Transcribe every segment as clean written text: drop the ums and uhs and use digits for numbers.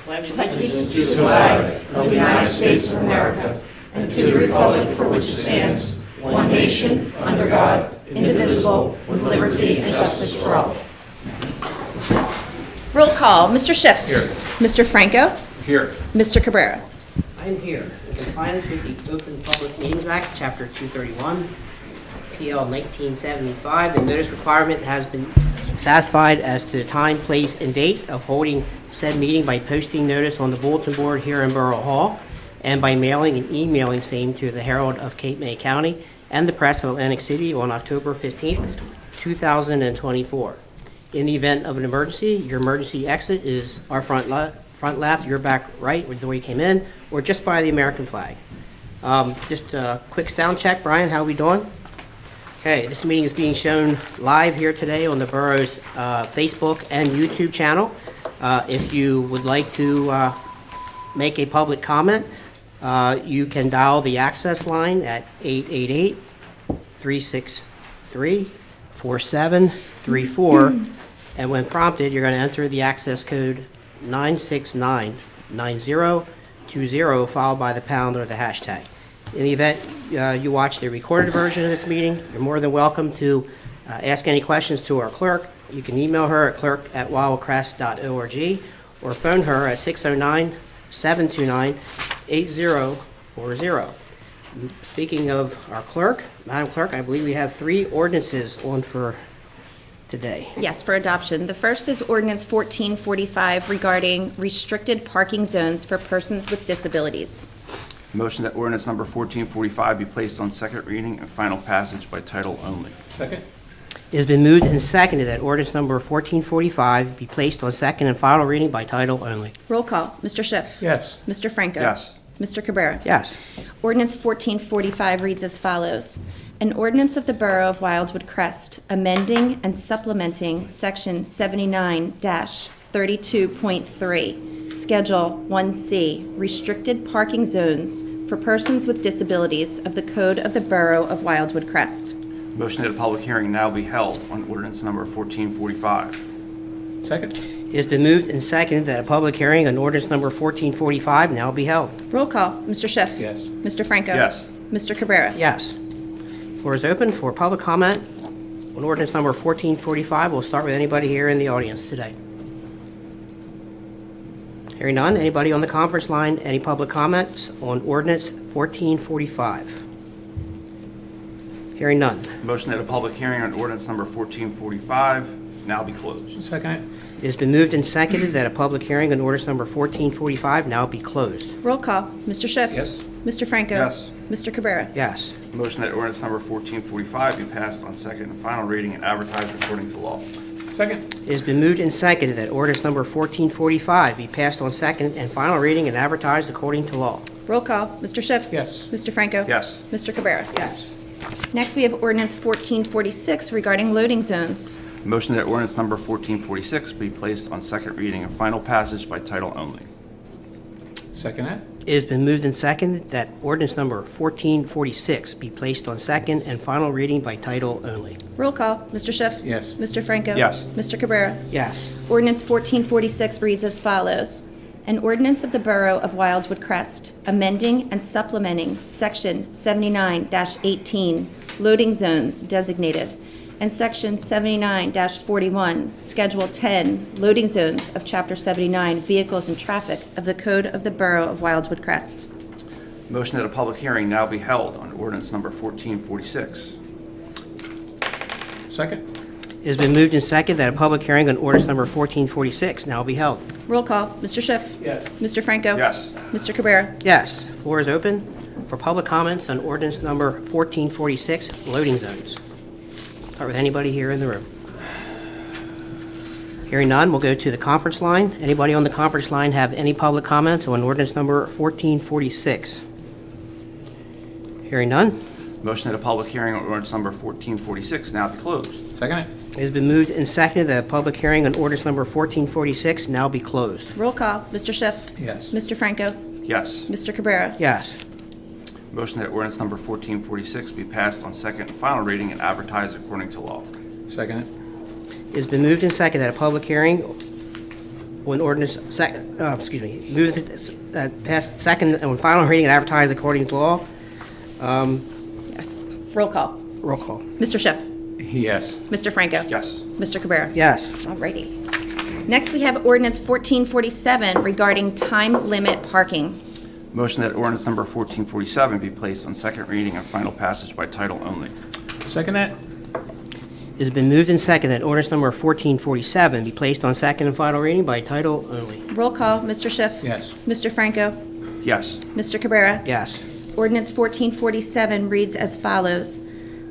pledge allegiance to the flag of the United States of America and to the republic for which it stands, one nation, under God, indivisible, with liberty and justice for all. Roll call. Mr. Schiff. Here. Mr. Franco. Here. Mr. Cabrera. I am here in compliance with the Open Public Meetings Act, Chapter 231, PL 1975. The notice requirement has been satisfied as to the time, place, and date of holding said meeting by posting notice on the bulletin board here in Borough Hall and by mailing and emailing same to the Herald of Cape May County and the Press of Atlantic City on October 15th, 2024. In the event of an emergency, your emergency exit is our front left, your back right, where the door you came in, or just by the American flag. Just a quick sound check. Brian, how are we doing? Okay, this meeting is being shown live here today on the borough's Facebook and YouTube channel. If you would like to make a public comment, you can dial the access line at 888-363-4734, and when prompted, you're going to enter the access code 9699020, followed by the pound or the hashtag. In the event you watch the recorded version of this meeting, you're more than welcome to ask any questions to our clerk. You can email her at clerk@wildwoodcrest.org or phone her at 609-729-8040. Speaking of our clerk, Madam Clerk, I believe we have 3 ordinances on for today. Yes, for adoption. The first is Ordinance 1445 regarding restricted parking zones for persons with disabilities. Motion that ordinance number 1445 be placed on second reading and final passage by title only. Second. It has been moved and seconded that ordinance number 1445 be placed on second and final reading by title only. Roll call. Mr. Schiff. Yes. Mr. Franco. Yes. Mr. Cabrera. Yes. Ordinance 1445 reads as follows. An ordinance of the Borough of Wildwood Crest amending and supplementing Section 79-32.3, Schedule 1C, restricted parking zones for persons with disabilities of the Code of the Borough of Wildwood Crest. Motion that a public hearing now be held on ordinance number 1445. Second. It has been moved and seconded that a public hearing on ordinance number 1445 now be held. Roll call. Mr. Schiff. Yes. Mr. Franco. Yes. Mr. Cabrera. Yes. Floor is open for public comment on ordinance number 1445. We'll start with anybody here in the audience today. Hearing none, anybody on the conference line, any public comments on ordinance 1445? Hearing none. Motion that a public hearing on ordinance number 1445 now be closed. Second. It has been moved and seconded that a public hearing on ordinance number 1445 now be closed. Roll call. Mr. Schiff. Yes. Mr. Franco. Yes. Mr. Cabrera. Yes. Motion that ordinance number 1445 be passed on second and final reading and advertised according to law. Second. It has been moved and seconded that ordinance number 1445 be passed on second and final reading and advertised according to law. Roll call. Mr. Schiff. Yes. Mr. Franco. Yes. Mr. Cabrera. Yes. Next, we have ordinance 1446 regarding loading zones. Motion that ordinance number 1446 be placed on second reading and final passage by title only. Second that. It has been moved and seconded that ordinance number 1446 be placed on second and final reading by title only. Roll call. Mr. Schiff. Yes. Mr. Franco. Yes. Mr. Cabrera. Yes. Ordinance 1446 reads as follows. An ordinance of the Borough of Wildwood Crest amending and supplementing Section 79-18, loading zones designated, and Section 79-41, Schedule 10, loading zones of Chapter 79, vehicles and traffic of the Code of the Borough of Wildwood Crest. Motion that a public hearing now be held on ordinance number 1446. Second. It has been moved and seconded that a public hearing on ordinance number 1446 now be held. Roll call. Mr. Schiff. Yes. Mr. Franco. Yes. Mr. Cabrera. Yes. Floor is open for public comments on ordinance number 1446, loading zones. Start with anybody here in the room. Hearing none, we'll go to the conference line. Anybody on the conference line have any public comments on ordinance number 1446? Hearing none. Motion that a public hearing on ordinance number 1446 now be closed. Second. It has been moved and seconded that a public hearing on ordinance number 1446 now be closed. Roll call. Mr. Schiff. Yes. Mr. Franco. Yes. Mr. Cabrera. Yes. Motion that ordinance number 1446 be passed on second and final reading and advertised according to law. Second. It has been moved and seconded that a public hearing on ordinance, move past second and final reading and advertise according to law. Yes. Roll call. Roll call. Mr. Schiff. Yes. Mr. Franco. Yes. Mr. Cabrera. Yes. Alrighty. Next, we have ordinance 1447 regarding time limit parking. Motion that ordinance number 1447 be placed on second reading and final passage by title only. Second that? It has been moved and seconded that ordinance number 1447 be placed on second and final reading by title only. Roll call. Mr. Schiff. Yes. Mr. Franco. Yes. Mr. Cabrera. Yes. Ordinance 1447 reads as follows.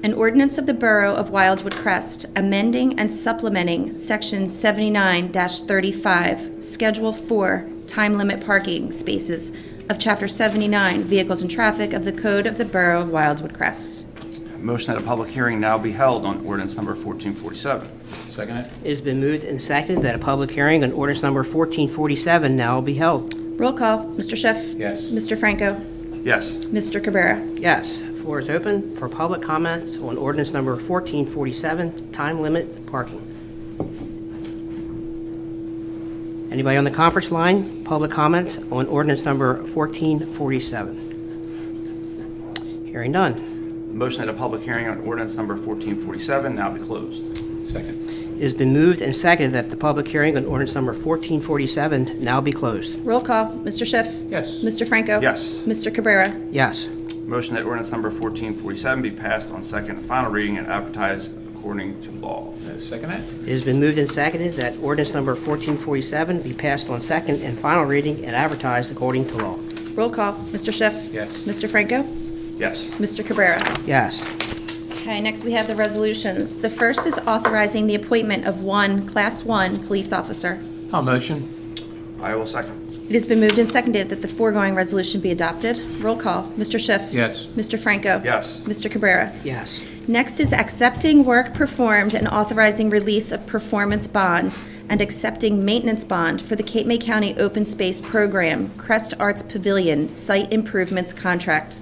An ordinance of the Borough of Wildwood Crest amending and supplementing Section 79-35, Schedule 4, time limit parking spaces of Chapter 79, Vehicles and Traffic of the Code of the Borough of Wildwood Crest. Motion that a public hearing now be held on ordinance number 1447. Second it? It has been moved and seconded that a public hearing on ordinance number 1447 now be held. Roll call. Mr. Schiff. Yes. Mr. Franco. Yes. Mr. Cabrera. Yes. Floor is open for public comments on ordinance number 1447, time limit parking. Anybody on the conference line? Public comments on ordinance number 1447. Hearing none. Motion that a public hearing on ordinance number 1447 now be closed. Second. It has been moved and seconded that the public hearing on ordinance number 1447 now be closed. Roll call. Mr. Schiff. Yes. Mr. Franco. Yes. Mr. Cabrera. Yes. Motion that ordinance number 1447 be passed on second and final reading and advertised according to law. Second that? It has been moved and seconded that ordinance number 1447 be passed on second and final reading and advertised according to law. Roll call. Mr. Schiff. Yes. Mr. Franco. Yes. Mr. Cabrera. Yes. Okay, next we have the resolutions. The first is authorizing the appointment of one Class 1 police officer. I'll motion. I will second. It has been moved and seconded that the foregoing resolution be adopted. Roll call. Mr. Schiff. Yes. Mr. Franco. Yes. Mr. Cabrera. Yes. Next is accepting work performed and authorizing release of performance bond and accepting maintenance bond for the Cape May County Open Space Program, Crest Arts Pavilion Site Improvements Contract.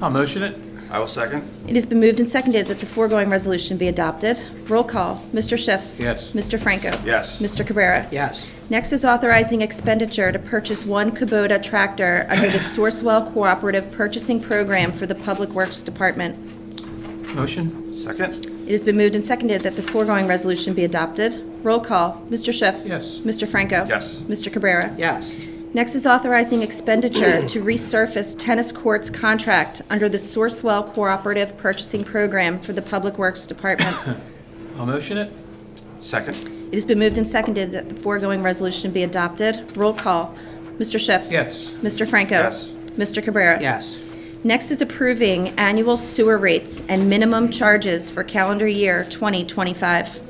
I'll motion it. I will second. It has been moved and seconded that the foregoing resolution be adopted. Roll call. Mr. Schiff. Yes. Mr. Franco. Yes. Mr. Cabrera. Yes. Next is authorizing expenditure to purchase one Kubota tractor under the Sourcewell Cooperative Purchasing Program for the Public Works Department. Motion. Second. It has been moved and seconded that the foregoing resolution be adopted. Roll call. Mr. Schiff. Yes. Mr. Franco. Yes. Mr. Cabrera. Yes. Next is authorizing expenditure to resurface tennis courts contract under the Sourcewell Cooperative Purchasing Program for the Public Works Department. I'll motion it. Second. It has been moved and seconded that the foregoing resolution be adopted. Roll call. Mr. Schiff. Yes. Mr. Franco. Yes. Mr. Cabrera. Yes. Next is approving annual sewer rates and minimum charges for calendar year 2025.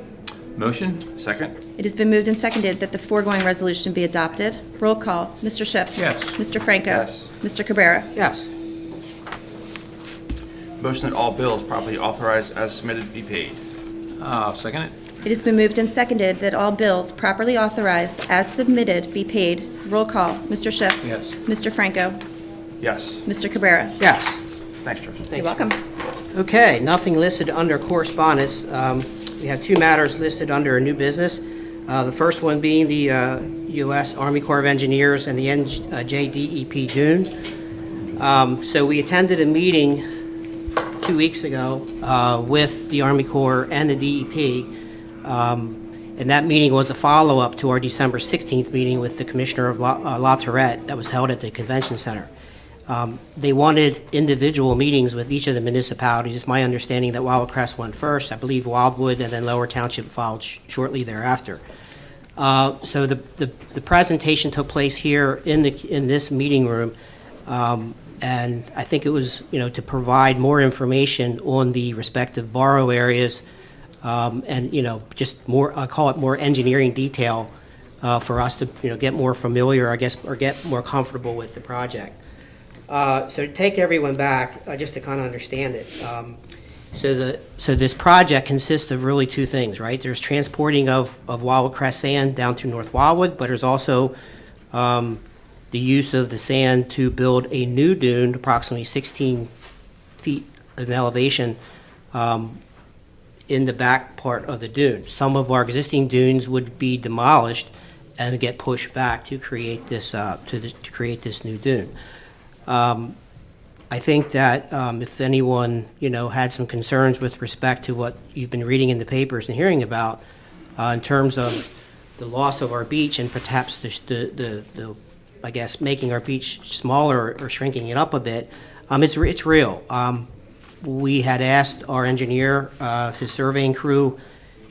Motion. Second. It has been moved and seconded that the foregoing resolution be adopted. Roll call. Mr. Schiff. Yes. Mr. Franco. Yes. Mr. Cabrera. Yes. Motion that all bills properly authorized as submitted be paid. I'll second it. It has been moved and seconded that all bills properly authorized as submitted be paid. Roll call. Mr. Schiff. Yes. Mr. Franco. Yes. Mr. Cabrera. Yes. Thanks, George. You're welcome. Okay, nothing listed under correspondence. We have two matters listed under a new business. The first one being the U.S. Army Corps of Engineers and the NJDEP Dune. So we attended a meeting 2 weeks ago with the Army Corps and the DEP. And that meeting was a follow-up to our December 16th meeting with the Commissioner of La Tourette that was held at the Convention Center. They wanted individual meetings with each of the municipalities. It's my understanding that Wildwood Crest went first. I believe Wildwood and then Lower Township followed shortly thereafter. So the presentation took place here in this meeting room, and I think it was to provide more information on the respective borough areas, and just more, I call it more engineering detail for us to get more familiar, I guess, or get more comfortable with the project. So to take everyone back, just to kind of understand it. So this project consists of really two things, right? There's transporting of Wildwood Crest sand down to North Wildwood, but there's also the use of the sand to build a new dune, approximately 16 feet of elevation, in the back part of the dune. Some of our existing dunes would be demolished and get pushed back to create this to create this new dune. I think that if anyone, had some concerns with respect to what you've been reading in the papers and hearing about in terms of the loss of our beach and perhaps the I guess, making our beach smaller or shrinking it up a bit, it's real. We had asked our engineer, his surveying crew,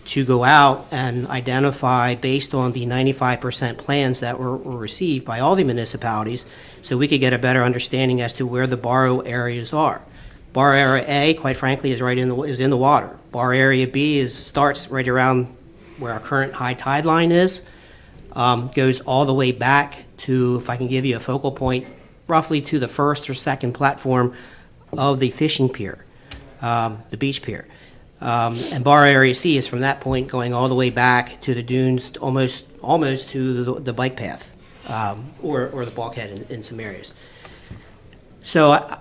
to go out and identify, based on the 95% plans that were received by all the municipalities, so we could get a better understanding as to where the borrow areas are. Bar area A, quite frankly, is in the water. Bar area B starts right around where our current high tide line is, goes all the way back to, if I can give you a focal point, roughly to the first or second platform of the fishing pier, the beach pier. And bar area C is from that point going all the way back to the dunes, almost to the bike path, or the bulkhead in some areas. So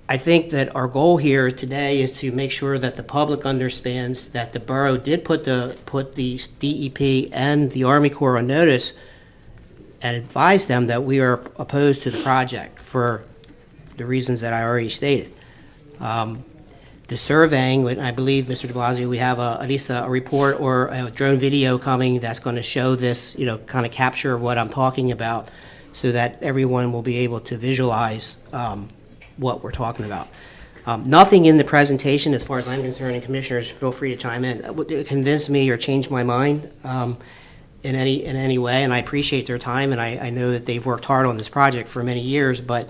I think that our goal here today is to make sure that the public understands that the borough did put the DEP and the Army Corps on notice and advise them that we are opposed to the project for the reasons that I already stated. The surveying, I believe, Mr. de Blasio, we have at least a report or a drone video coming that's going to show this, kind of capture what I'm talking about so that everyone will be able to visualize what we're talking about. Nothing in the presentation, as far as I'm concerned, and commissioners, feel free to chime in, would convince me or change my mind in any way, and I appreciate their time, and I know that they've worked hard on this project for many years, but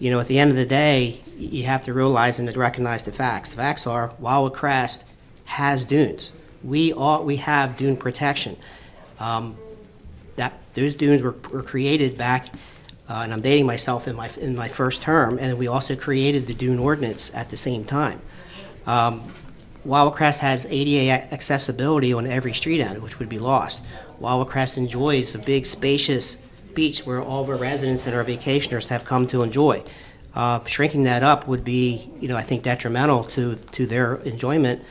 at the end of the day, you have to realize and to recognize the facts. The facts are Wildwood Crest has dunes. We have dune protection. Those dunes were created back, and I'm dating myself in my first term, and we also created the dune ordinance at the same time. Wildwood Crest has ADA accessibility on every street end, which would be lost. Wildwood Crest enjoys a big, spacious beach where all of our residents and our vacationers have come to enjoy. Shrinking that up would be, I think, detrimental to their enjoyment.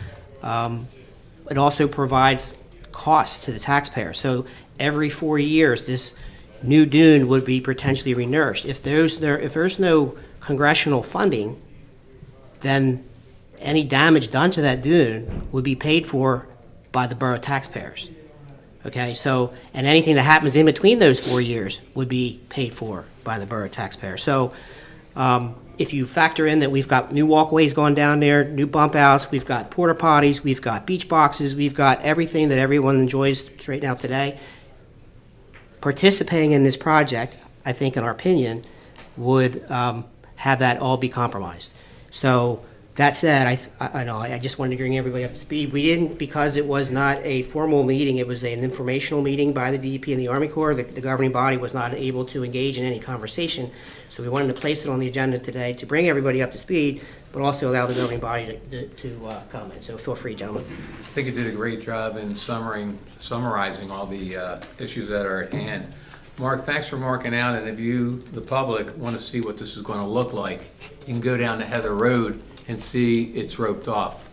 It also provides costs to the taxpayer. So every 4 years, this new dune would be potentially renourished. If there's no congressional funding, then any damage done to that dune would be paid for by the borough taxpayers. Okay, so, and anything that happens in between those 4 years would be paid for by the borough taxpayer. So, if you factor in that we've got new walkways going down there, new bump outs, we've got porta potties, we've got beach boxes, we've got everything that everyone enjoys right now today, participating in this project, I think, in our opinion, would have that all be compromised. So, that said, I just wanted to bring everybody up to speed. We didn't, because it was not a formal meeting, it was an informational meeting by the DEP and the Army Corps. The governing body was not able to engage in any conversation, so we wanted to place it on the agenda today to bring everybody up to speed, but also allow the governing body to comment. So feel free, gentlemen. I think you did a great job in summarizing all the issues that are at hand. Mark, thanks for marking out, and if you, the public, want to see what this is going to look like, you can go down to Heather Road and see it's roped off.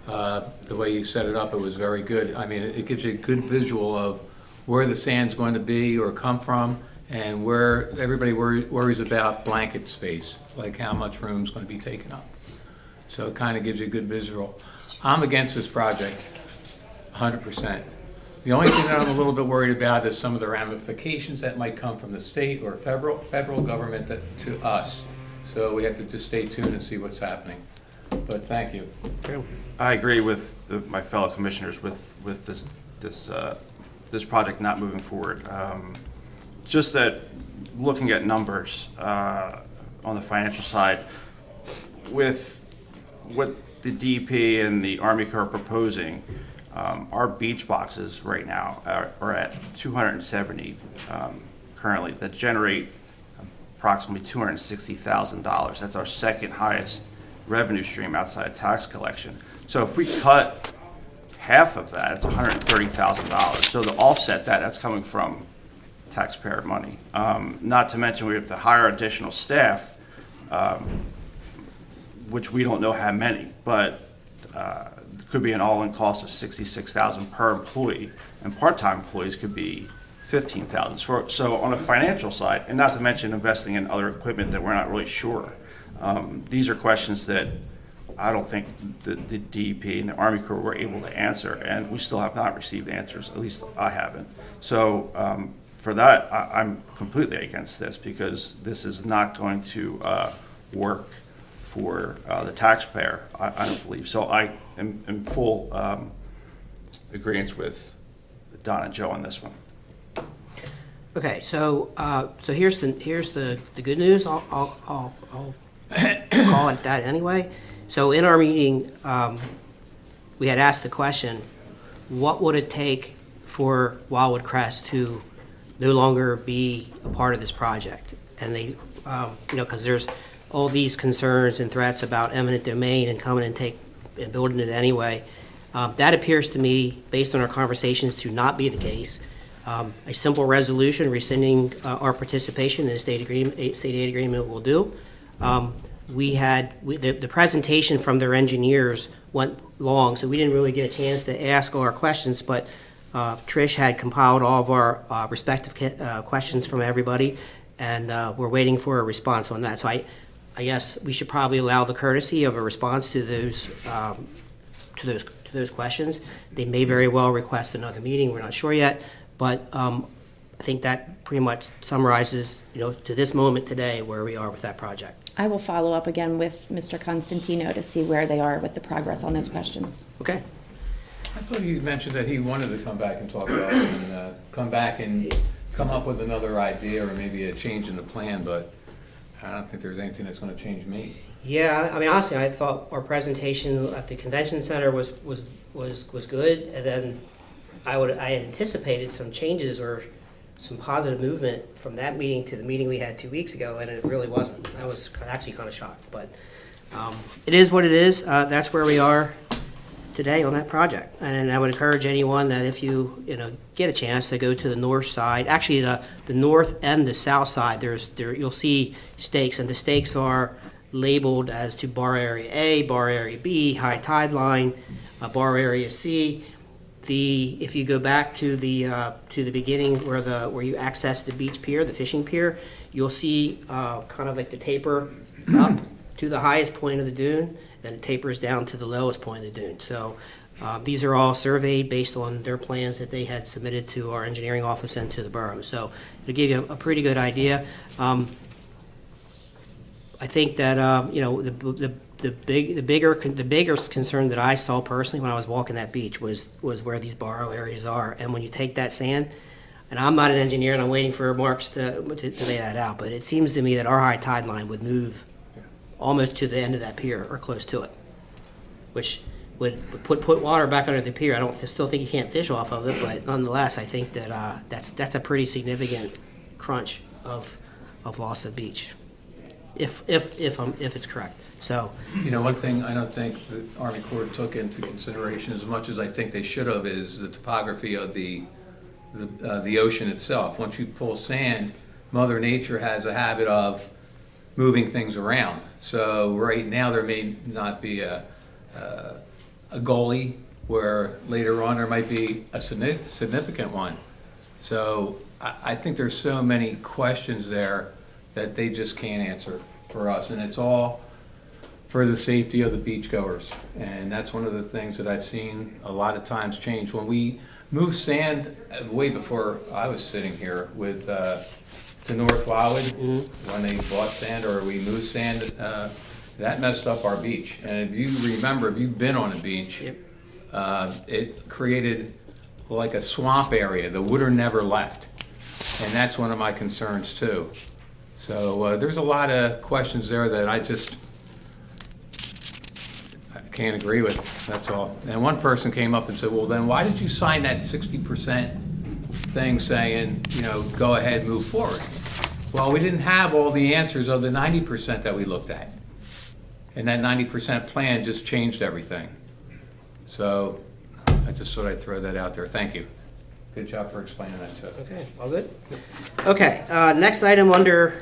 The way you set it up, it was very good. I mean, it gives you a good visual of where the sand's going to be or come from, and where everybody worries about blanket space, like how much room's going to be taken up. So it kind of gives you a good visual. I'm against this project, 100%. The only thing that I'm a little bit worried about is some of the ramifications that might come from the state or federal government to us. So we have to just stay tuned and see what's happening. But thank you. I agree with my fellow commissioners with this project not moving forward. Just that looking at numbers on the financial side, with what the DEP and the Army Corps are proposing, our beach boxes right now are at 270 currently that generate approximately $260,000. That's our second highest revenue stream outside tax collection. So if we cut half of that, it's $130,000. So to offset that, that's coming from taxpayer money. Not to mention we have to hire additional staff, which we don't know how many, but it could be an all-in cost of $66,000 per employee, and part-time employees could be 15,000. So on a financial side, and not to mention investing in other equipment that we're not really sure. These are questions that I don't think the DEP and the Army Corps were able to answer, and we still have not received answers, at least I haven't. So for that, I'm completely against this, because this is not going to work for the taxpayer, I don't believe. So I am in full agreement with Don and Joe on this one. Okay, so here's the good news. I'll call it that anyway. So in our meeting, we had asked the question, what would it take for Wildwood Crest to no longer be a part of this project? And they, because there's all these concerns and threats about eminent domain and coming and building it anyway. That appears to me, based on our conversations, to not be the case. A simple resolution rescinding our participation in the state aid agreement will do. The presentation from their engineers went long, so we didn't really get a chance to ask all our questions, but Trish had compiled all of our respective questions from everybody, and we're waiting for a response on that. So I guess we should probably allow the courtesy of a response to those questions. They may very well request another meeting, we're not sure yet, but I think that pretty much summarizes, to this moment today, where we are with that project. I will follow up again with Mr. Constantino to see where they are with the progress on those questions. Okay. I thought you mentioned that he wanted to come back and talk about it and come back and come up with another idea or maybe a change in the plan, but I don't think there's anything that's going to change me. Yeah, I mean, honestly, I thought our presentation at the convention center was good, and then I had anticipated some changes or some positive movement from that meeting to the meeting we had 2 weeks ago, and it really wasn't. I was actually kind of shocked, but it is what it is. That's where we are today on that project, and I would encourage anyone that if you get a chance to go to the north side, actually the north and the south side, you'll see stakes, and the stakes are labeled as to bar area A, bar area B, high tide line, bar area C. If you go back to the beginning where you access the beach pier, the fishing pier, you'll see kind of like the taper up to the highest point of the dune, and it tapers down to the lowest point of the dune. So these are all surveyed based on their plans that they had submitted to our engineering office and to the borough. So it'll give you a pretty good idea. I think that the bigger concern that I saw personally when I was walking that beach was where these borrow areas are. And when you take that sand, and I'm not an engineer and I'm waiting for Marks to lay that out, but it seems to me that our high tide line would move almost to the end of that pier or close to it, which would put water back under the pier. I still think you can't fish off of it, but nonetheless, I think that that's a pretty significant crunch of loss of beach, if it's correct. So, one thing I don't think the Army Corps took into consideration as much as I think they should have is the topography of the ocean itself. Once you pull sand, Mother Nature has a habit of moving things around. So right now there may not be a gully where later on there might be a significant one. So I think there's so many questions there that they just can't answer for us, and it's all for the safety of the beachgoers. And that's one of the things that I've seen a lot of times change. When we moved sand, way before I was sitting here with to North Wildwood, when they bought sand or we moved sand, that messed up our beach. And if you remember, if you've been on a beach, it created like a swamp area. The water never left. And that's one of my concerns too. So there's a lot of questions there that I can't agree with, that's all. And one person came up and said, well, then why did you sign that 60% thing saying, go ahead, move forward? Well, we didn't have all the answers of the 90% that we looked at. And that 90% plan just changed everything. So I just thought I'd throw that out there. Thank you. Good job for explaining that to us. okay, all good? Okay, next item under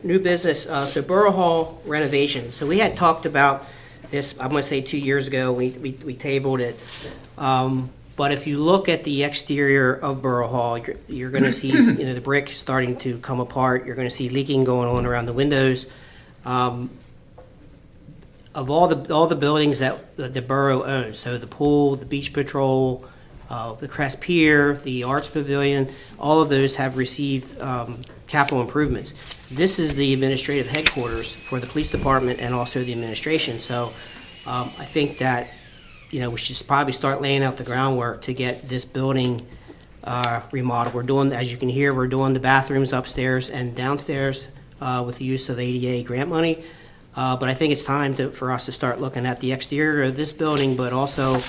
new business, so Borough Hall renovation. So we had talked about this, I'm going to say 2 years ago, we tabled it. But if you look at the exterior of Borough Hall, you're going to see, the brick starting to come apart. You're going to see leaking going on around the windows. Of all the buildings that the borough owns, so the pool, the beach patrol, the Crest Pier, the Arts Pavilion, all of those have received capital improvements. This is the administrative headquarters for the police department and also the administration. So I think that we should probably start laying out the groundwork to get this building remodeled. We're doing, as you can hear, we're doing the bathrooms upstairs and downstairs with the use of ADA grant money. But I think it's time for us to start looking at the exterior of this building, but also,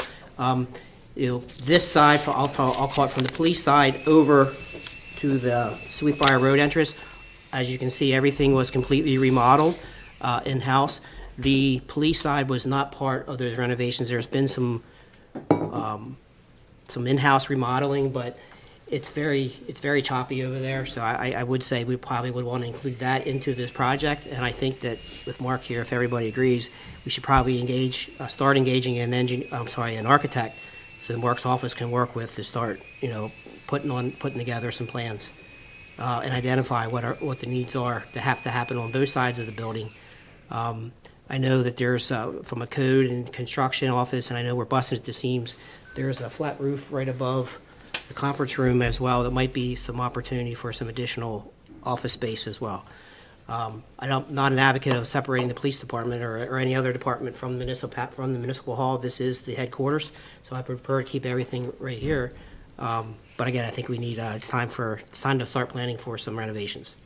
this side, I'll call it from the police side over to the Sweetbriar Road entrance. As you can see, everything was completely remodeled in-house. The police side was not part of those renovations. There's been some in-house remodeling, but it's very choppy over there. So I would say we probably would want to include that into this project. And I think that with Mark here, if everybody agrees, we should probably start engaging an architect, so Mark's office can work with to start, putting together some plans and identify what the needs are that have to happen on both sides of the building. I know that there's, from a code and construction office, and I know we're busting at the seams, there's a flat roof right above the conference room as well. That might be some opportunity for some additional office space as well. I'm not an advocate of separating the police department or any other department from the municipal hall. This is the headquarters, so I prefer to keep everything right here. But again, I think we need, it's time to start planning for some renovations.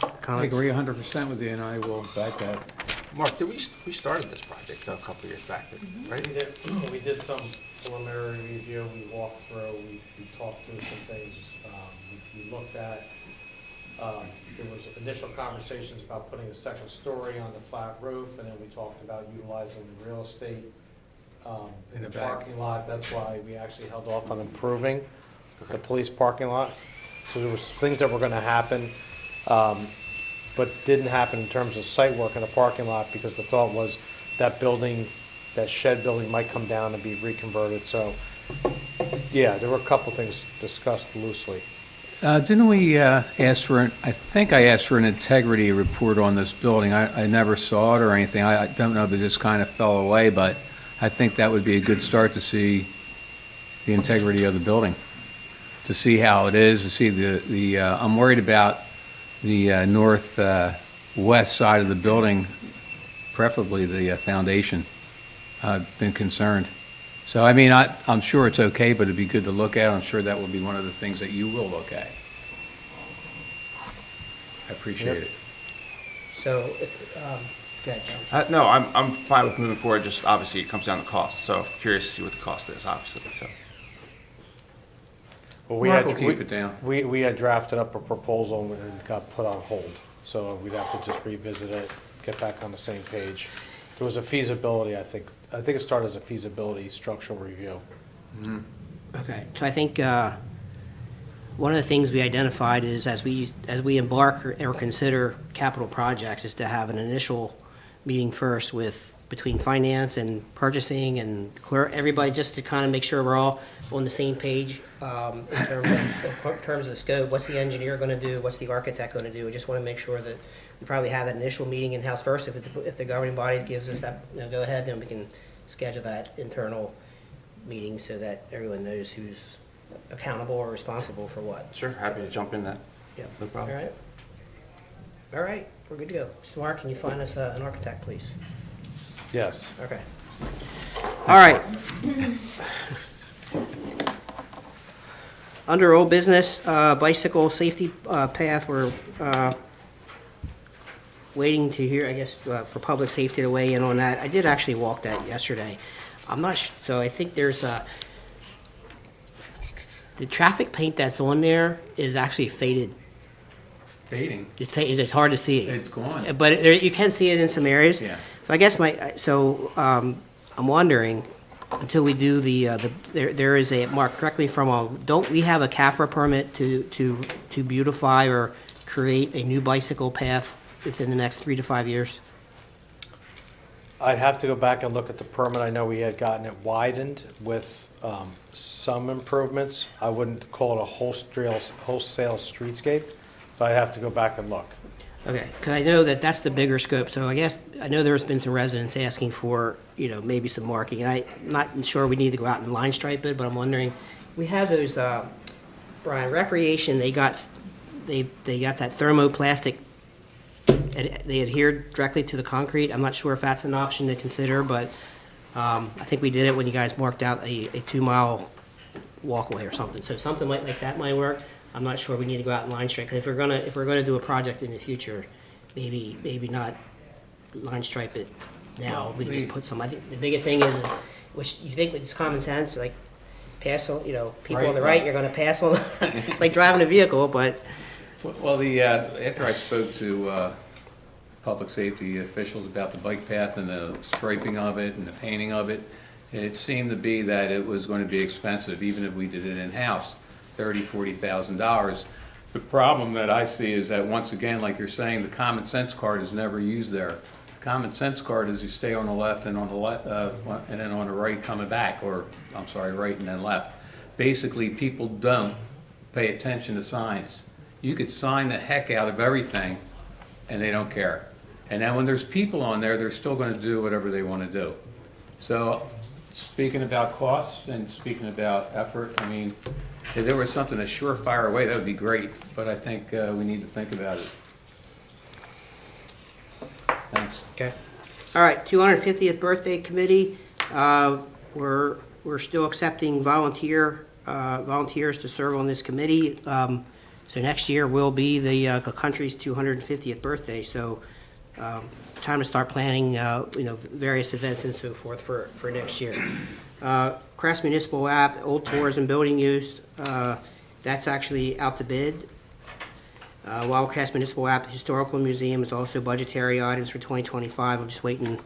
I Comments? agree 100% with you, and I will back that. Mark, we started this project a couple of years back, right? We did some preliminary review, we walked through, we talked through some things, we looked at. There was initial conversations about putting a second story on the flat roof, and then we talked about utilizing the real estate In the the back. parking lot. That's why we actually held off on improving the police parking lot. So there was things that were gonna happen, but didn't happen in terms of site work in the parking lot, because the thought was that building, that shed building might come down and be reconverted. So, yeah, there were a couple things discussed loosely. Didn't we ask for, I think I asked for an integrity report on this building. I never saw it or anything. I don't know if it just kind of fell away, but I think that would be a good start to see the integrity of the building, to see how it is, to see I'm worried about the northwest side of the building, preferably the foundation. I've been concerned. So, I mean, I'm sure it's okay, but it'd be good to look at. I'm sure that will be one of the things that you will look at. I appreciate it. So, go ahead, John. No, I'm fine with moving forward, just obviously it comes down to cost, so curious to see what the cost is, obviously, so. Well, Mark will keep it down. We had drafted up a proposal and it got put on hold, so we'd have to just revisit it, get back on the same page. There was a feasibility, I think it started as a feasibility structural review. Okay, so I think one of the things we identified is as we embark or consider capital projects is to have an initial meeting first between finance and purchasing and everybody, just to kind of make sure we're all on the same page in terms of the scope. What's the engineer going to do? What's the architect going to do? We just want to make sure that we probably have that initial meeting in-house first. If the governing body gives us that go ahead, then we can schedule that internal meeting so that everyone knows who's accountable or responsible for what. Sure, happy to jump in that. Yeah. No problem. All right, we're good to go. Mr. Mark, can you find us an architect, please? Yes. Okay. All right. Under old business, bicycle safety path, we're waiting to hear, I guess, for public safety to weigh in on that. I did actually walk that yesterday. I'm not, so I think there's the traffic paint that's on there is actually faded. Fading. It's hard to see. It's gone. But you can see it in some areas. Yeah. So I guess I'm wondering, until we do there is a, Mark, correct me if I'm wrong, don't we have a CAFRA permit to beautify or create a new bicycle path within the next 3 to 5 years? I'd have to go back and look at the permit. I know we had gotten it widened with some improvements. I wouldn't call it a wholesale streetscape, but I'd have to go back and look. Okay, because I know that that's the bigger scope, so I guess, I know there's been some residents asking for, maybe some marking. I'm not sure we need to go out and line stripe it, but I'm wondering, we have those, Brian, recreation, they got that thermoplastic, they adhered directly to the concrete. I'm not sure if that's an option to consider, but I think we did it when you guys marked out a 2-mile walkway or something. So something like that might work. I'm not sure we need to go out and line stripe. 'Cause if we're gonna do a project in the future, maybe not line stripe it now. We can just put some. I think the biggest thing is, which you think it's common sense, like pass on. People on the right, you're gonna pass on, like driving a vehicle. But Well, after I spoke to public safety officials about the bike path and the striping of it and the painting of it, it seemed to be that it was going to be expensive, even if we did it in-house, $30,000-$40,000. The problem that I see is that, once again, like you're saying, the common sense card is never used there. The common sense card is you stay on the left and on the and then on the right coming back, or I'm sorry, right and then left. Basically, people don't pay attention to signs. You could sign the heck out of everything, and they don't care. And then when there's people on there, they're still going to do whatever they want to do. So, speaking about costs and speaking about effort, I mean, if there was something a surefire way, that would be great, but I think we need to think about it. Thanks. okay. All right, 250th birthday committee. We're still accepting volunteers to serve on this committee. So next year will be the country's 250th birthday. So time to start planning, various events and so forth for next year. Crest Municipal App, Old Tourism Building Use, that's actually out to bid. Wildwood Crest Municipal App, Historical Museum is also budgetary items for 2025. I'm just waiting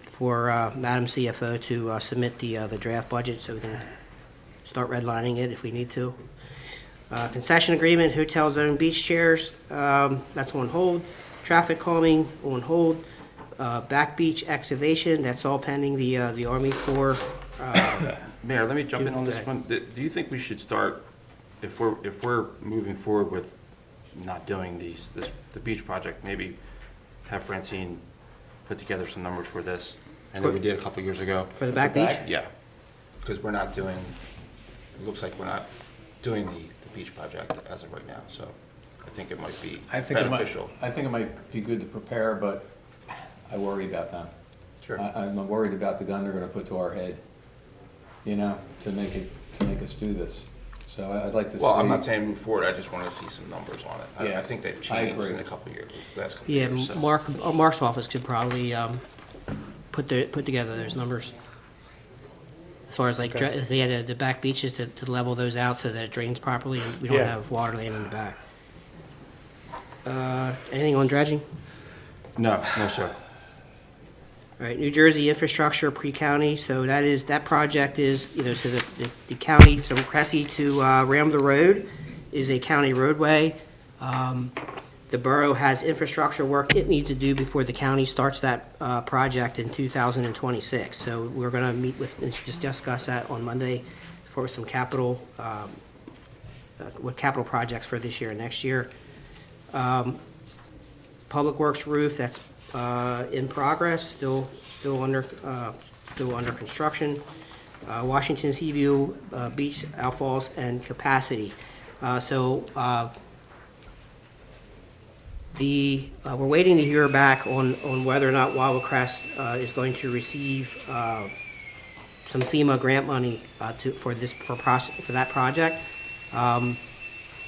for Madam CFO to submit the draft budget so we can start redlining it if we need to. Concession agreement, hotel zone beach chairs, that's on hold. Traffic calming on hold. Back beach excavation, that's all pending the Army Corps. Mayor, let me jump in on this one. Do you think we should start, if we're moving forward with not doing the beach project, maybe have Francine put together some numbers for this? I know we did a couple years ago. For the back beach? Yeah, because we're not doing, it looks like we're not doing the beach project as of right now, so I think it might be beneficial. I think it might be good to prepare, but I worry about them. Sure. I'm worried about the gun they're going to put to our head, to make us do this. So I'd like to see. Well, I'm not saying move forward, I just want to see some numbers on it. Yeah, I think they've I changed agree. in a couple of years, last couple of Yeah, years. so. Mark's office could probably put together those numbers. As far as the back beaches to level those out so that it drains properly and we don't Yeah. have water laying in the back. Anything on dredging? No, sir. All right, New Jersey infrastructure pre-county, so that project is, so the county from Cressy to Ramble Road is a county roadway. The borough has infrastructure work it needs to do before the county starts that project in 2026. So we're going to meet with, and just discuss that on Monday for some capital projects for this year and next year. Public Works roof, that's in progress, still under construction. Washington Seaview Beach outfalls and capacity. We're waiting to hear back on whether or not Wildwood Crest is going to receive some FEMA grant money for that project.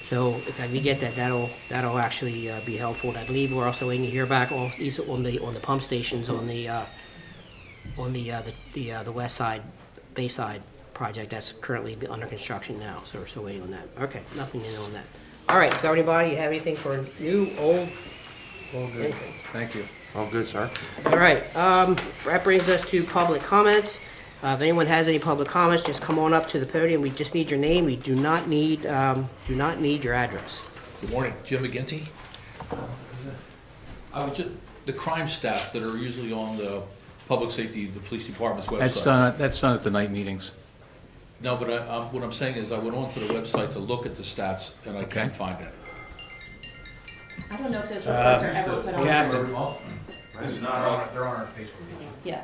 So if we get that, that'll actually be helpful. And I believe we're also waiting to hear back on the pump stations on the west side, Bayside project that's currently under construction now. So we're still waiting on that. Okay, nothing new on that. All right, governing body, you have anything for new, old? All good. Anything? Thank you. All good, sir. All right, that brings us to public comments. If anyone has any public comments, just come on up to the podium. We just need your name. We do not need your address. Good morning, Jim McGinty. I was just, the crime stats that are usually on the public safety, the police department's website. That's done at the night meetings. No, but what I'm saying is I went onto the website to look at the stats, and I Okay. can't find any. I don't know if those reports are ever put on. Yeah, there. This is not on. They're on our Facebook page. Yeah.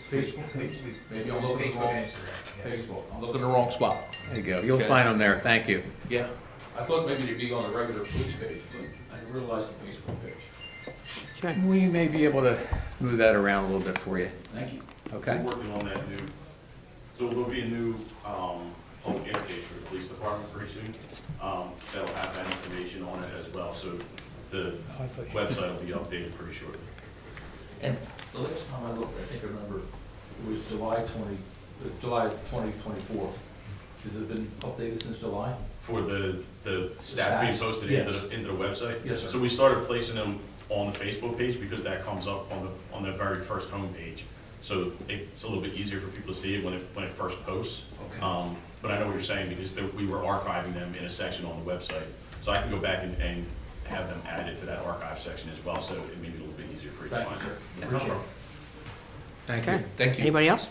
Facebook page, maybe I'm looking at the Facebook wrong, and Instagram. Yeah. Facebook, I'm looking in the wrong spot. There you go. You'll Okay. find them there. Thank you. Yeah, I thought maybe they'd be on the regular police page, but I didn't realize the Facebook page. Okay. We may be able to move that around a little bit for you. Thank you. Okay? We're working on that new, so there'll be a new public interface for the police department pretty soon. That'll have that information on it as well, so the website will be updated pretty shortly. And the last time I looked, I think I remember, it was July 2024. Has it been updated since July? For the stats being Stats? posted Yes. into the website? Yes, sir. So we started placing them on the Facebook page because that comes up on the very first homepage. So it's a little bit easier for people to see it when it first posts. Okay. But I know what you're saying because we were archiving them in a section on the website. So I can go back and have them added to that archive section as well, so it may be a little bit easier for you to Thank find. you, sir. Appreciate it. Thank Okay. you. Thank you. Anybody else?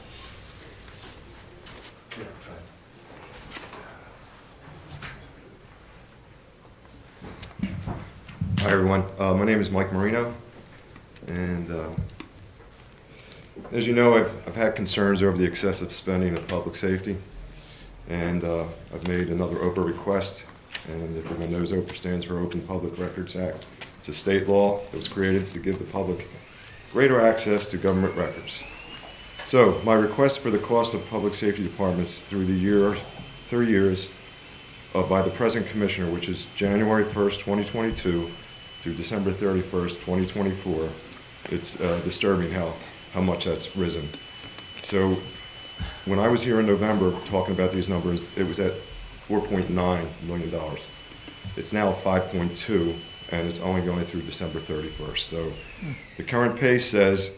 Hi, everyone. My name is Mike Marino, and as you know, I've had concerns over the excessive spending of public safety, and I've made another OPA request, and if everyone knows, OPA stands for Open Public Records Act. It's a state law that was created to give the public greater access to government records. So my request for the cost of public safety departments through the year, 3 years, by the present commissioner, which is January 1st, 2022 through December 31st, 2024. It's disturbing how much that's risen. So when I was here in November talking about these numbers, it was at $4.9 million. It's now 5.2, and it's only going through December 31st. So the current pace says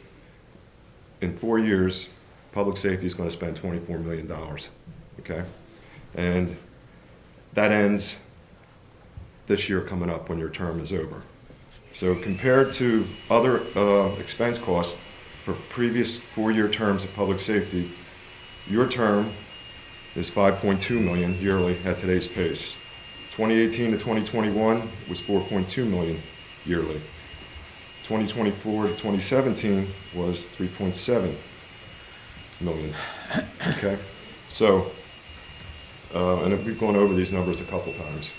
in 4 years, public safety is going to spend $24 million, okay? And that ends this year coming up when your term is over. So compared to other expense costs for previous 4-year terms of public safety, your term is $5.2 million yearly at today's pace. 2018 to 2021 was $4.2 million yearly. 2024 to 2017 was $3.7 million. Okay, so and we've gone over these numbers a couple times.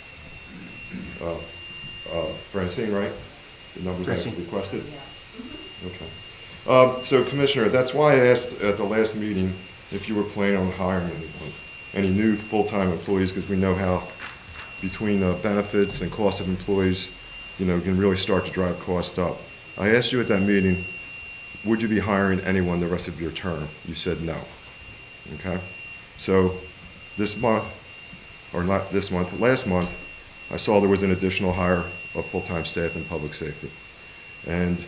Francine, right? The numbers I Francine. requested? Okay. So Commissioner, that's why I asked at the last meeting if you were planning on hiring anyone, any new full-time employees, because we know how between benefits and cost of employees, can really start to drive costs up. I asked you at that meeting, would you be hiring anyone the rest of your term? You said no. Okay? So this month, or not this month, last month, I saw there was an additional hire of full-time staff in public safety. And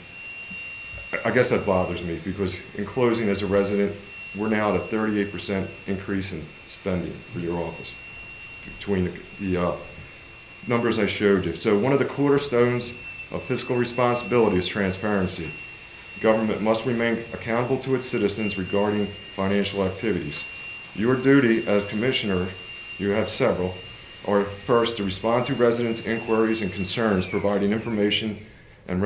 I guess that bothers me because in closing as a resident, we're now at a 38% increase in spending for your office between the numbers I showed you. So one of the cornerstones of fiscal responsibility is transparency. Government must remain accountable to its citizens regarding financial activities. Your duty as commissioner, you have several, are first to respond to residents' inquiries and concerns, providing information and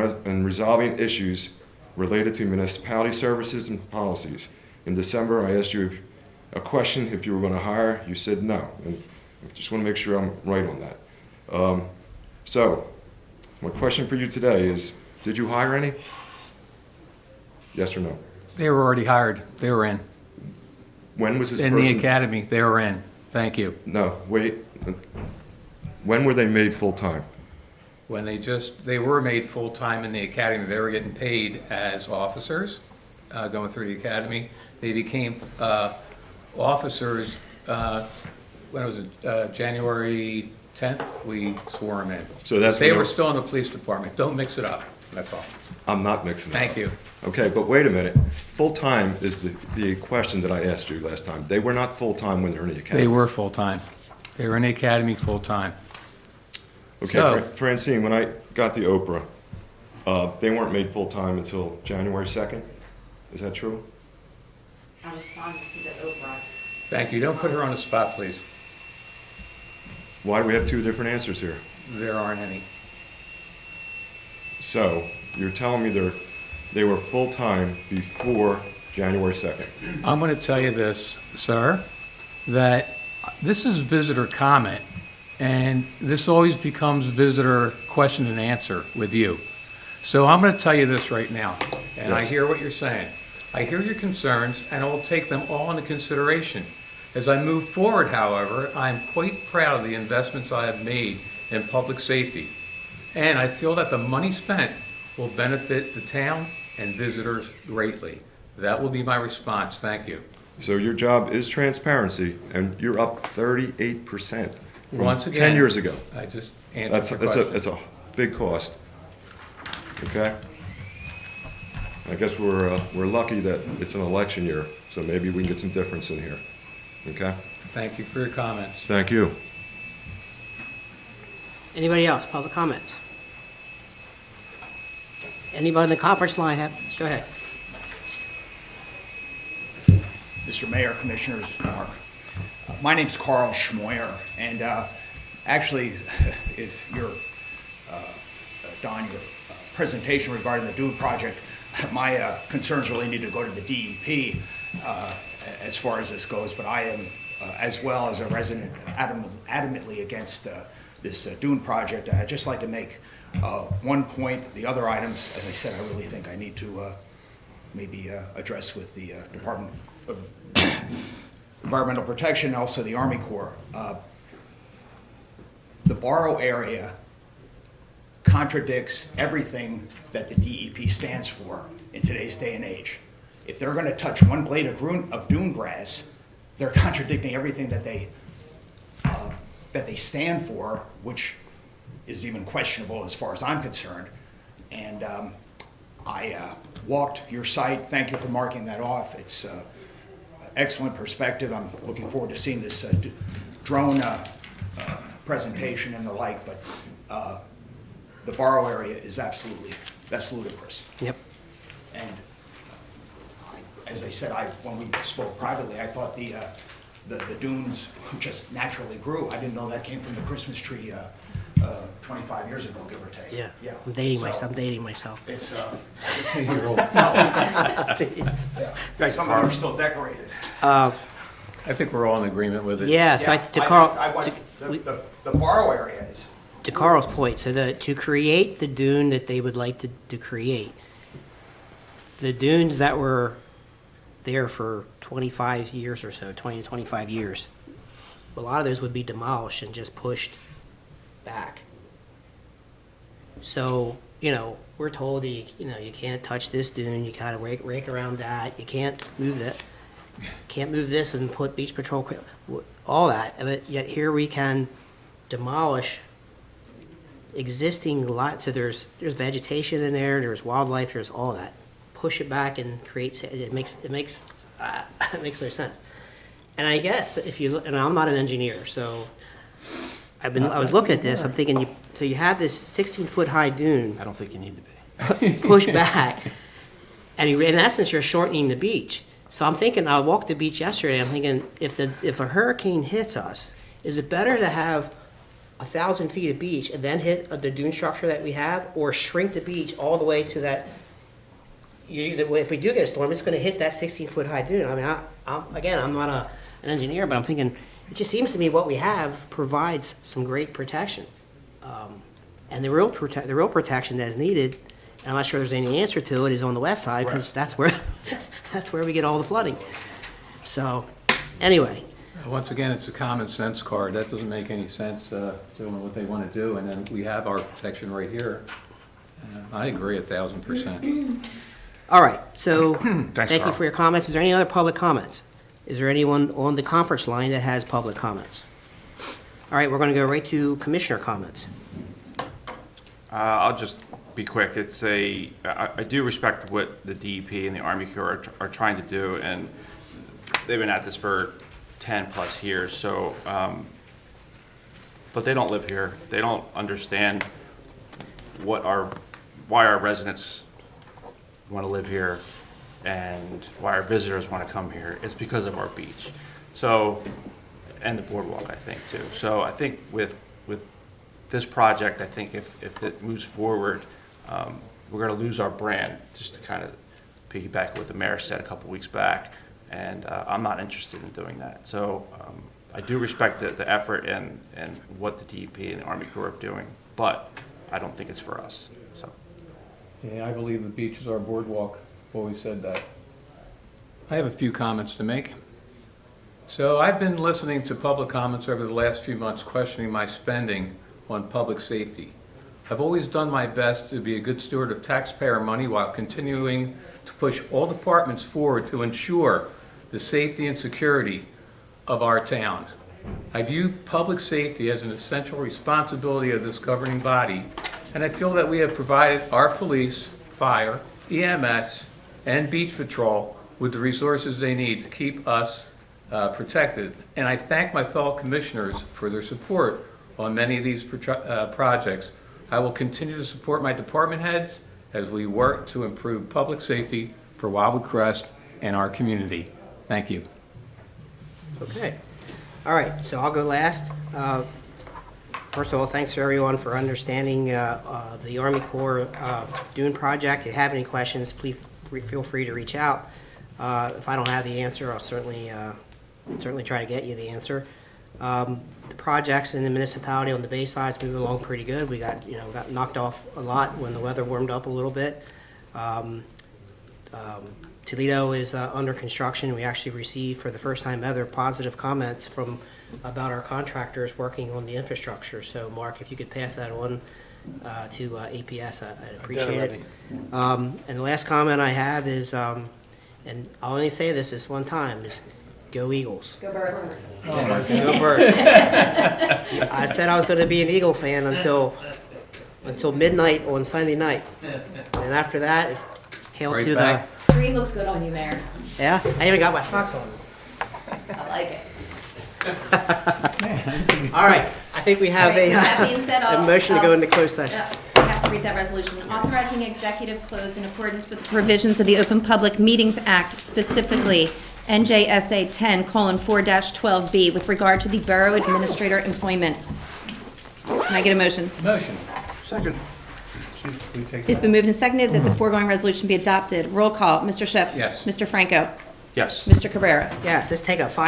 resolving issues related to municipality services and policies. In December, I asked you a question if you were going to hire. You said no. And I just want to make sure I'm right on that. So my question for you today is, did you hire any? Yes or no? They were already hired. They were in. When was this In person? the academy, they were in. Thank you. No, wait. When were they made full-time? When they were made full-time in the academy, they were getting paid as officers, going through the academy. They became officers, when was it, January 10th? We swore them in. So that's They when were still in the police department. Don't mix it up, that's all. I'm not mixing it up. Thank you. Okay, but wait a minute. Full-time is the question that I asked you last time. They were not full-time when they were in the academy. They were full-time. They were in the academy full-time. Okay, So- Francine, when I got the Oprah, they weren't made full-time until January 2nd? Is that true? I'm responding to the Oprah. Thank you. Don't put her on the spot, please. Why do we have two different answers here? There aren't any. So, you're telling me they were full-time before January 2nd? I'm going to tell you this, sir, that this is visitor comment, and this always becomes visitor question and answer with you. So I'm going to tell you this right now, and I Yes. hear what you're saying. I hear your concerns, and I will take them all into consideration. As I move forward, however, I am quite proud of the investments I have made in public safety, and I feel that the money spent will benefit the town and visitors greatly. That will be my response. Thank you. So your job is transparency, and you're up 38% from Once again, 10 years ago. I just answered That's your question. a big cost. Okay? I guess we're lucky that it's an election year, so maybe we can get some difference in here. Okay? Thank you for your comments. Thank you. Anybody else, public comments? Anybody in the conference line have, go ahead. Mr. Mayor, Commissioners, Mark. My name's Carl Schmoyer, and actually, if you're Don, your presentation regarding the Dune project, my concerns really need to go to the DEP as far as this goes, but I am, as well as a resident, adamantly against this Dune project, and I'd just like to make one point. The other items, as I said, I really think I need to maybe address with the Department of Environmental Protection, and also the Army Corps. The Borough area contradicts everything that the DEP stands for in today's day and age. If they're going to touch one blade of dune grass, they're contradicting everything that they stand for, which is even questionable as far as I'm concerned. And I walked your site. Thank you for marking that off. It's excellent perspective. I'm looking forward to seeing this drone presentation and the like, but the Borough area is that's ludicrous. Yep. And as I said, when we spoke privately, I thought the dunes just naturally grew. I didn't know that came from the Christmas tree 25 years ago, give or take. Yeah. Yeah. I'm dating So, myself. It's, Right, some of them are still decorated. I think we're all in agreement with it. Yeah, so Yeah, to I Carl, just- I want- the Borough area is, to Carl's point, so to create the dune that they would like to create, the dunes that were there for 25 years or so, 20 to 25 years, a lot of those would be demolished and just pushed back. So, we're told, you can't touch this dune, you gotta rake around that, you can't move that, can't move this and put beach patrol, all that, but yet here we can demolish existing lot, so there's vegetation in there, there's wildlife, there's all that. Push it back and create, it makes it makes no sense. And I guess and I'm not an engineer, so I was looking at this, I'm thinking, so you have this 16-foot high dune I don't think you need to be. pushed back, and in essence, you're shortening the beach. So I'm thinking, I walked the beach yesterday, I'm thinking, if a hurricane hits us, is it better to have 1,000 feet of beach and then hit the dune structure that we have, or shrink the beach all the way to that? If we do get a storm, it's going to hit that 16-foot high dune. I mean, I'm not an engineer, but I'm thinking, it just seems to me what we have provides some great protection. And the real protection that is needed, and I'm not sure there's any answer to it, is on the west side, because that's where we get all the flooding. So, anyway, Once again, it's a common sense card. That doesn't make any sense, doing what they want to do, and then we have our protection right here. I agree 1,000%. all right, so, Thanks, thank you Carl. for your comments. Is there any other public comments? Is there anyone on the conference line that has public comments? All right, we're going to go right to commissioner comments. I'll just be quick. I do respect what the DEP and the Army Corps are trying to do, and they've been at this for 10-plus years, so, but they don't live here. They don't understand why our residents want to live here. and why our visitors want to come here, it's because of our beach. So, and the boardwalk, I think, too. So I think with this project, I think if it moves forward, we're going to lose our brand, just to kind of piggyback what the mayor said a couple weeks back, and I'm not interested in doing that. So I do respect the effort and what the DEP and the Army Corps are doing, but I don't think it's for us, so. Yeah, I believe the beach is our boardwalk. Always said that. I have a few comments to make. So I've been listening to public comments over the last few months questioning my spending on public safety. I've always done my best to be a good steward of taxpayer money while continuing to push all departments forward to ensure the safety and security of our town. I view public safety as an essential responsibility of this governing body, and I feel that we have provided our police, fire, EMS, and beach patrol with the resources they need to keep us protected. And I thank my fellow commissioners for their support on many of these projects. I will continue to support my department heads as we work to improve public safety for Wildwood Crest and our community. Thank you. Okay. All right, so I'll go last. First of all, thanks to everyone for understanding the Army Corps Dune project. If you have any questions, please feel free to reach out. If I don't have the answer, I'll certainly try to get you the answer. The projects in the municipality on the bay side's moving along pretty good. We got knocked off a lot when the weather warmed up a little bit. Toledo is under construction. We actually received, for the first time ever, positive comments about our contractors working on the infrastructure. So, Mark, if you could pass that on to APS, I'd appreciate it. And the last comment I have is, and I'll only say this one time, is go Eagles. Go Birds. Go Birds. I said I was going to be an Eagle fan until midnight on Sunday night. And after that, it's hail Right to back. Green looks good on you, Mayor. Yeah, I even got my socks on. I like it. All right, I think we have All right, that being said, a motion to go into closed session. I have to read that resolution. Authorizing executive closed in accordance with the provisions of the Open Public Meetings Act, specifically NJSA 10:4-12B, with regard to the Borough Administrator employment. Can I get a motion? Motion. Second. It's been moved and seconded that the foregoing resolution be adopted. Roll call. Mr. Schiff. Yes. Mr. Franco. Yes. Mr. Cabrera. Yes, let's take a 5